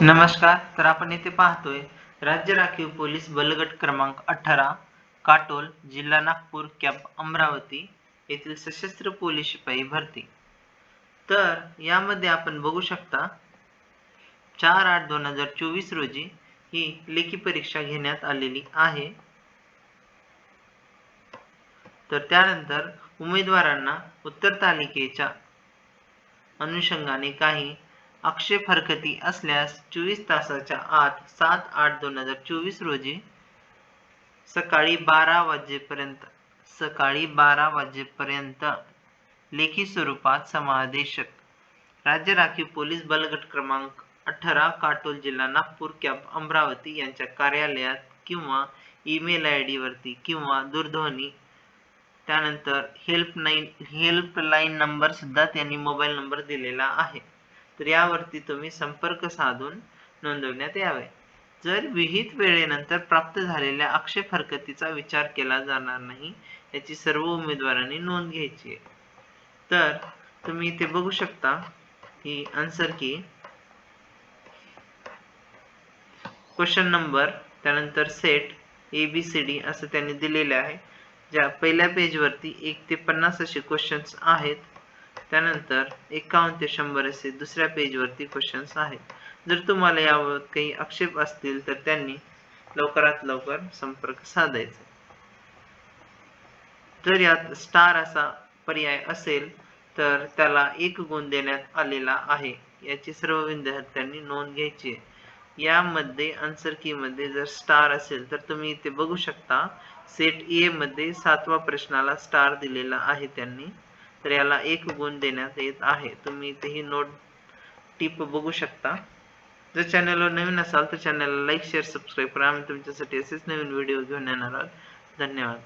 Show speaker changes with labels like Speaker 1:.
Speaker 1: नमस्कार. तर आपण येथे पाहतोय राज्य राखीव पोलीस बलगट क्रमांक 18 काटोल जिल्हा नागपूर कॅम्प अमरावती येथील सशस्त्र पोलीस शिपाई भरती. तर यामध्ये आपण बघू शकता 4/8/2024 रोजी ही लेखी परीक्षा घेण्यात आलेली आहे. तर त्यानंतर उमेदवारांना उत्तर तालिकेच्या अनुषंगाने काही आक्षेप हरकती असल्यास 24 तासाच्या आत 7/8/2024 रोजी सकाळी 12 वाजेपर्यंत लेखी स्वरूपात समादेशक राज्य राखीव पोलीस बलगट क्रमांक 18 काटोल जिल्हा नागपूर कॅम्प अमरावती यांच्या कार्यालयात किंवा ईमेल ID वरती किंवा दूरध्वनी त्यानंतर हेल्पलाईन नंबर सुद्धा त्यांनी मोबाईल नंबर दिलेला आहे. तर यावरती तुम्ही संपर्क साधून नोंदवण्यात यावे. जर विहित वेळेनंतर प्राप्त झालेल्या आक्षेप हरकतीचा विचार केला जाणार नाही याची सर्व उमेदवारांनी नोंद घ्यायची आहे. तर तुम्ही इथे बघू शकता की आन्सर की क्वेश्चन नंबर त्यानंतर सेट ABCD असं त्यांनी दिलेले आहे. ज्या पहिल्या पेज वरती 1 ते 50 असे क्वेश्चन्स आहेत. त्यानंतर 51 ते 100 असे दुसऱ्या पेज वरती क्वेश्चन्स आहेत. जर तुम्हाला यावर काही आक्षेप असतील तर त्यांनी लवकरात लवकर संपर्क साधायचा. जर यात स्टार असा पर्याय असेल तर त्याला 1 गुण देण्यात आलेला आहे. याची सर्व विद्यार्थ्यांनी नोंद घ्यायची आहे. यामध्ये आन्सर की मध्ये जर स्टार असेल तर तुम्ही इथे बघू शकता सेट A मध्ये 7व्या प्रश्नाला स्टार दिलेला आहे त्यांनी. तर याला 1 गुण देण्यात येत आहे. तुम्ही इथे ही नोट टिप बघू शकता. जर चॅनलवर नवीन असाल तर चॅनलला लाईक शेअर सबस्क्राईब करा. आम्ही तुमच्यासाठी असेच नवीन व्हिडिओ घेऊन येणार आहोत. धन्यवाद.